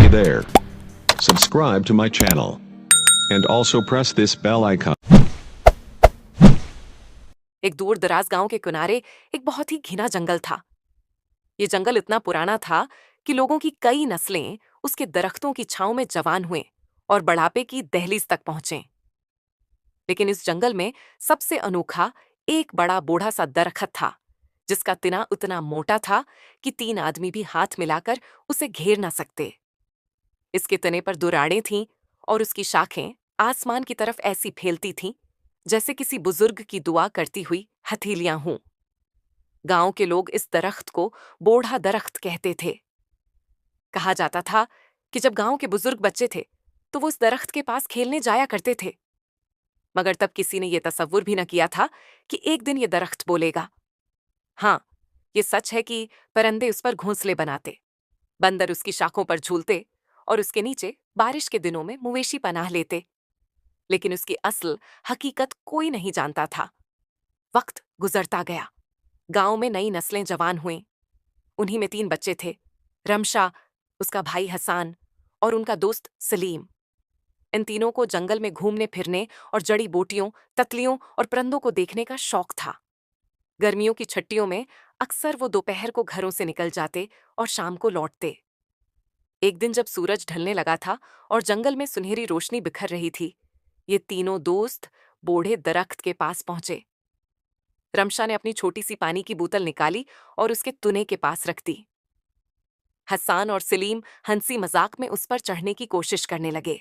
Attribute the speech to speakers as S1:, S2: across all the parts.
S1: Hey there. Subscribe to my channel. And also press this bell icon.
S2: एक दूर दराज गांव के किनारे एक बहुत ही घिना जंगल था। ये जंगल इतना पुराना था कि लोगों की कई नस्लें उसके दरख्तों की छांव में जवान हुए और बुढ़ापे की दहलीज तक पहुंचे। लेकिन इस जंगल में सबसे अनोखा एक बड़ा बूढ़ा सा दरख्त था, जिसका तना उतना मोटा था कि 3 आदमी भी हाथ मिलाकर उसे घेर ना सकते। इसके तने पर 2 राड़ें थीं और उसकी शाखें आसमान की तरफ ऐसी फैलती थीं जैसे किसी बुजुर्ग की दुआ करती हुई हथेलियां हों। गांव के लोग इस दरख्त को बूढ़ा दरख्त कहते थे। कहा जाता था कि जब गांव के बुजुर्ग बच्चे थे तो वो इस दरख्त के पास खेलने जाया करते थे, मगर तब किसी ने यह तसव्वुर भी न किया था कि एक दिन ये दरख्त बोलेगा। हाँ, ये सच है कि परिंदे उस पर घोंसले बनाते, बंदर उसकी शाखों पर झूलते और उसके नीचे बारिश के दिनों में मवेशी पनाह लेते, लेकिन उसकी असल हकीकत कोई नहीं जानता था। वक्त गुजरता गया, गांव में नई नस्लें जवान हुईं। उन्हीं में 3 बच्चे थे, रमशा, उसका भाई हसान और उनका दोस्त सलीम। इन तीनों को जंगल में घूमने फिरने और जड़ी बूटियों, तितलियों और परिंदों को देखने का शौक था। गर्मियों की छुट्टियों में अक्सर वो दोपहर को घरों से निकल जाते और शाम को लौटते। एक दिन जब सूरज ढलने लगा था और जंगल में सुनहरी रोशनी बिखर रही थी, ये तीनों दोस्त बूढ़े दरख्त के पास पहुंचे। रमशा ने अपनी छोटी सी पानी की बोतल निकाली और उसके तुने के पास रख दी। हसान और सलीम हंसी मजाक में उस पर चढ़ने की कोशिश करने लगे।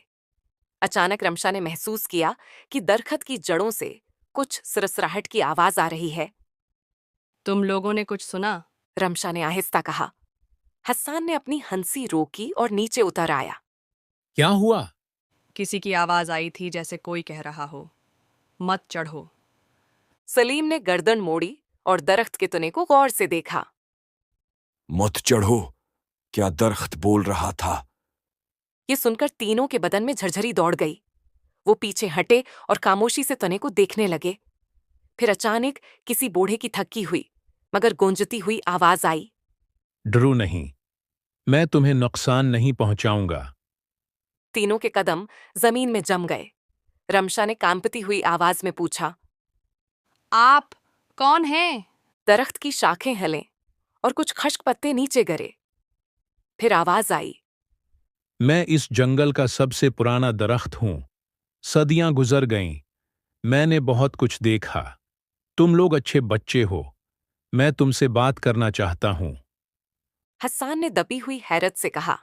S2: अचानक रमशा ने महसूस किया कि दरख्त की जड़ों से कुछ सरसराहट की आवाज आ रही है।
S3: तुम लोगों ने कुछ सुना?
S2: रमशा ने आहिस्ता कहा। हसान ने अपनी हंसी रोकी और नीचे उतर आया।
S4: क्या हुआ?
S3: किसी की आवाज आई थी जैसे कोई कह रहा हो, मत चढ़ो।
S2: सलीम ने गर्दन मोड़ी और दरख्त के तने को गौर से देखा।
S5: मत चढ़ो, क्या दरख्त बोल रहा था?
S2: ये सुनकर तीनों के बदन में झरझरी दौड़ गई। वो पीछे हटे और खामोशी से तने को देखने लगे। फिर अचानक किसी बूढ़े की थकी हुई मगर गूंजती हुई आवाज आई।
S4: डरो नहीं, मैं तुम्हें नुकसान नहीं पहुंचाऊंगा।
S2: तीनों के कदम जमीन में जम गए। रमशा ने कांपती हुई आवाज में पूछा,
S3: आप कौन हैं?
S2: दरख्त की शाखें हलें और कुछ खश्क पत्ते नीचे गिरे। फिर आवाज आई,
S4: मैं इस जंगल का सबसे पुराना दरख्त हूं। सदियां गुजर गईं, मैंने बहुत कुछ देखा। तुम लोग अच्छे बच्चे हो, मैं तुमसे बात करना चाहता हूं।
S2: हसान ने दबी हुई हैरत से कहा।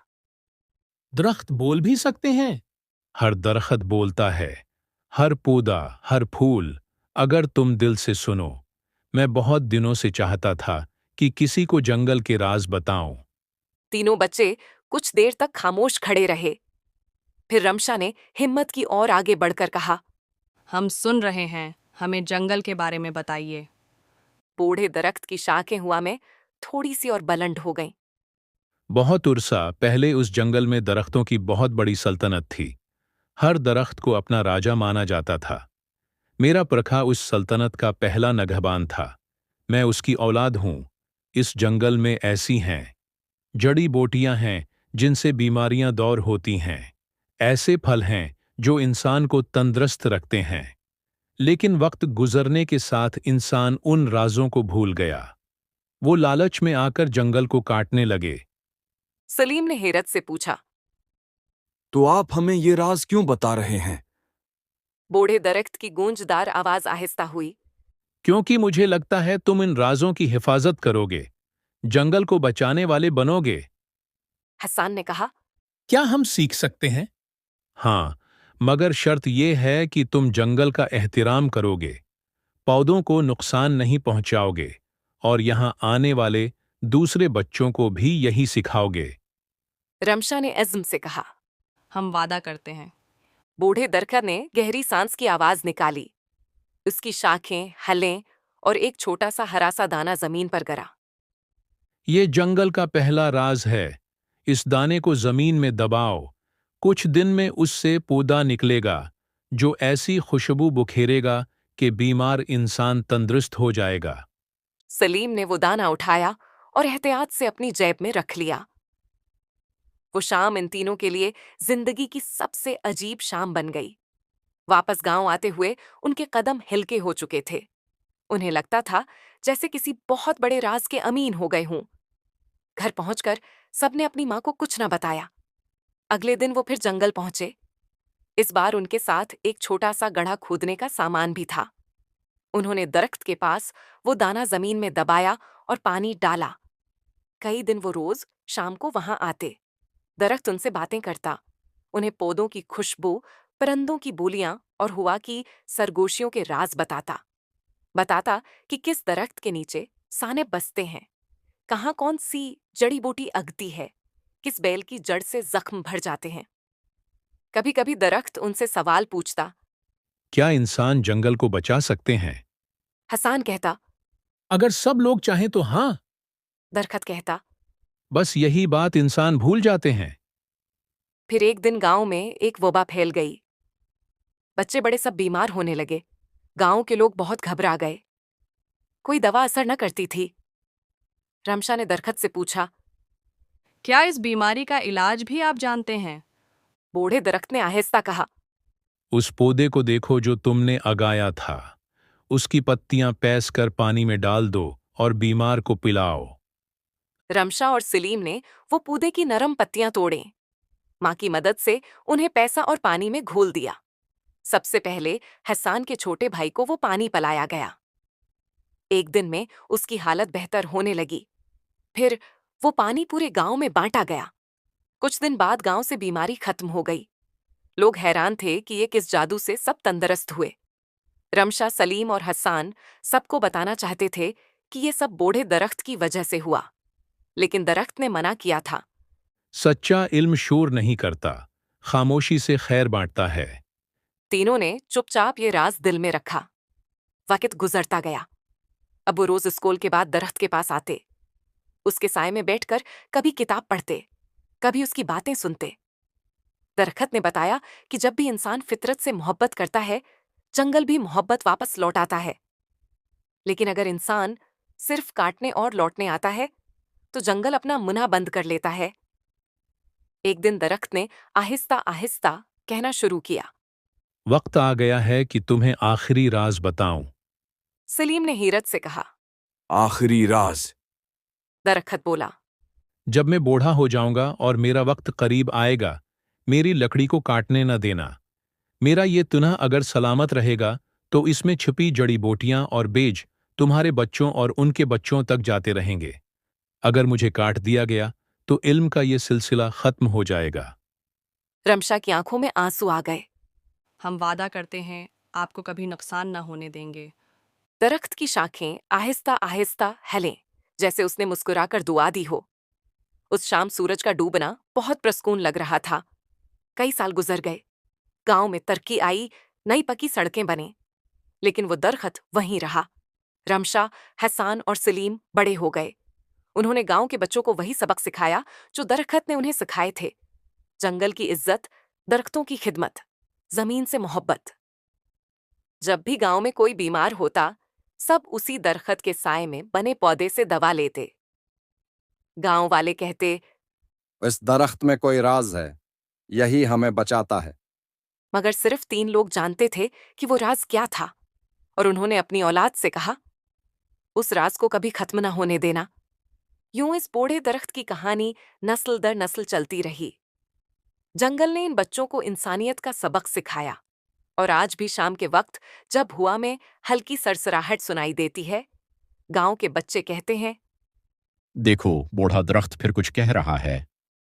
S4: दरख्त बोल भी सकते हैं? हर दरख्त बोलता है, हर पौधा, हर फूल, अगर तुम दिल से सुनो। मैं बहुत दिनों से चाहता था कि किसी को जंगल के राज बताऊं।
S2: तीनों बच्चे कुछ देर तक खामोश खड़े रहे। फिर रमशा ने हिम्मत की ओर आगे बढ़कर कहा,
S3: हम सुन रहे हैं, हमें जंगल के बारे में बताइए।
S2: बूढ़े दरख्त की शाखें हुआ में थोड़ी सी और बुलंद हो गईं।
S4: बहुत उरसा पहले उस जंगल में दरख्तों की बहुत बड़ी सल्तनत थी। हर दरख्त को अपना राजा माना जाता था। मेरा प्रखा उस सल्तनत का पहला नगहबान था। मैं उसकी औलाद हूं। इस जंगल में ऐसी हैं जड़ी बूटियां हैं जिनसे बीमारियां दूर होती हैं। ऐसे फल हैं जो इंसान को तंदुरुस्त रखते हैं। लेकिन वक्त गुजरने के साथ इंसान उन राजों को भूल गया। वो लालच में आकर जंगल को काटने लगे।
S2: सलीम ने हैरत से पूछा,
S5: तो आप हमें ये राज क्यों बता रहे हैं?
S2: बूढ़े दरख्त की गूंजदार आवाज आहिस्ता हुई।
S4: क्योंकि मुझे लगता है तुम इन राजों की हिफाजत करोगे, जंगल को बचाने वाले बनोगे।
S2: हसान ने कहा,
S4: क्या हम सीख सकते हैं? हाँ, मगर शर्त यह है कि तुम जंगल का एहतराम करोगे, पौधों को नुकसान नहीं पहुंचाओगे और यहां आने वाले दूसरे बच्चों को भी यही सिखाओगे।
S2: रमशा ने अज़्म से कहा।
S3: हम वादा करते हैं।
S2: बूढ़े दरख्त ने गहरी सांस की आवाज निकाली। उसकी शाखें, हलें और एक छोटा सा हरा सा दाना जमीन पर गिरा।
S4: ये जंगल का पहला राज है। इस दाने को जमीन में दबाओ, कुछ दिन में उससे पौधा निकलेगा जो ऐसी खुशबू बुखेरेगा कि बीमार इंसान तंदुरुस्त हो जाएगा।
S2: सलीम ने वो दाना उठाया और एहतियात से अपनी जेब में रख लिया। वो शाम इन तीनों के लिए जिंदगी की सबसे अजीब शाम बन गई। वापस गांव आते हुए उनके कदम हिलके हो चुके थे। उन्हें लगता था जैसे किसी बहुत बड़े राज के अमीन हो गए हों। घर पहुंचकर सबने अपनी मां को कुछ न बताया। अगले दिन वो फिर जंगल पहुंचे। इस बार उनके साथ एक छोटा सा गड्ढा खोदने का सामान भी था। उन्होंने दरख्त के पास वो दाना जमीन में दबाया और पानी डाला। कई दिन वो रोज शाम को वहां आते। दरख्त उनसे बातें करता, उन्हें पौधों की खुशबू, परिंदों की बोलियां और हवा की सरगोशियों के राज बताता कि किस दरख्त के नीचे साने बसते हैं, कहाँ कौन सी जड़ी बूटी अगती है, किस बैल की जड़ से जख्म भर जाते हैं। कभी कभी दरख्त उनसे सवाल पूछता।
S4: क्या इंसान जंगल को बचा सकते हैं?
S2: हसान कहता।
S4: अगर सब लोग चाहें तो हाँ।
S2: दरख्त कहता।
S4: बस यही बात इंसान भूल जाते हैं।
S2: फिर एक दिन गांव में एक वबा फैल गई। बच्चे बड़े सब बीमार होने लगे। गांव के लोग बहुत घबरा गए। कोई दवा असर न करती थी। रमशा ने दरख्त से पूछा।
S3: क्या इस बीमारी का इलाज भी आप जानते हैं?
S2: बूढ़े दरख्त ने आहिस्ता कहा।
S4: उस पौधे को देखो जो तुमने अगाया था। उसकी पत्तियां पैस कर पानी में डाल दो और बीमार को पिलाओ।
S2: रमशा और सलीम ने वो पौधे की नरम पत्तियां तोड़े। मां की मदद से उन्हें पैसा और पानी में घोल दिया। सबसे पहले हसान के छोटे भाई को वो पानी पिलाया गया। एक दिन में उसकी हालत बेहतर होने लगी। फिर वो पानी पूरे गांव में बांटा गया। कुछ दिन बाद गांव से बीमारी खत्म हो गई। लोग हैरान थे कि ये किस जादू से सब तंदुरुस्त हुए। रमशा, सलीम और हसान सबको बताना चाहते थे कि ये सब बूढ़े दरख्त की वजह से हुआ, लेकिन दरख्त ने मना किया था।
S4: सच्चा इल्म शोर नहीं करता, खामोशी से खैर बांटता है।
S2: तीनों ने चुपचाप ये राज दिल में रखा। वक्त गुजरता गया। अब वो रोज स्कूल के बाद दरख्त के पास आते। उसके साए में बैठकर कभी किताब पढ़ते, कभी उसकी बातें सुनते। दरख्त ने बताया कि जब भी इंसान फितरत से मोहब्बत करता है, जंगल भी मोहब्बत वापस लौटाता है। लेकिन अगर इंसान सिर्फ काटने और लौटने आता है, तो जंगल अपना मुन्ना बंद कर लेता है। एक दिन दरख्त ने आहिस्ता आहिस्ता कहना शुरू किया।
S4: वक्त आ गया है कि तुम्हें आखिरी राज बताऊं।
S2: सलीम ने हैरत से कहा।
S5: आखिरी राज?
S2: दरख्त बोला।
S4: जब मैं बूढ़ा हो जाऊंगा और मेरा वक्त करीब आएगा, मेरी लकड़ी को काटने न देना। मेरा ये तुना अगर सलामत रहेगा तो इसमें छुपी जड़ी बूटियां और बेज तुम्हारे बच्चों और उनके बच्चों तक जाते रहेंगे। अगर मुझे काट दिया गया तो इल्म का ये सिलसिला खत्म हो जाएगा।
S2: रमशा की आंखों में आंसू आ गए।
S3: हम वादा करते हैं आपको कभी नुकसान न होने देंगे।
S2: दरख्त की शाखें आहिस्ता आहिस्ता हिले, जैसे उसने मुस्कुराकर दुआ दी हो। उस शाम सूरज का डूबना बहुत प्रसकून लग रहा था। कई साल गुजर गए। गांव में तरक्की आई, नई पक्की सड़कें बने, लेकिन वो दरख्त वहीं रहा। रमशा, हसान और सलीम बड़े हो गए। उन्होंने गांव के बच्चों को वही सबक सिखाया जो दरख्त ने उन्हें सिखाए थे। जंगल की इज्जत, दरख्तों की खिदमत, जमीन से मोहब्बत। जब भी गांव में कोई बीमार होता, सब उसी दरख्त के साए में बने पौधे से दवा लेते। गांव वाले कहते,
S6: इस दरख्त में कोई राज है, यही हमें बचाता है।
S2: मगर सिर्फ 3 लोग जानते थे कि वो राज क्या था, और उन्होंने अपनी औलाद से कहा, उस राज को कभी खत्म ना होने देना। यूं इस बूढ़े दरख्त की कहानी नस्ल दर नस्ल चलती रही। जंगल ने इन बच्चों को इंसानियत का सबक सिखाया, और आज भी शाम के वक्त जब हुआ में हल्की सरसराहट सुनाई देती है, गांव के बच्चे कहते हैं,
S7: देखो, बूढ़ा दरख्त फिर कुछ कह रहा है।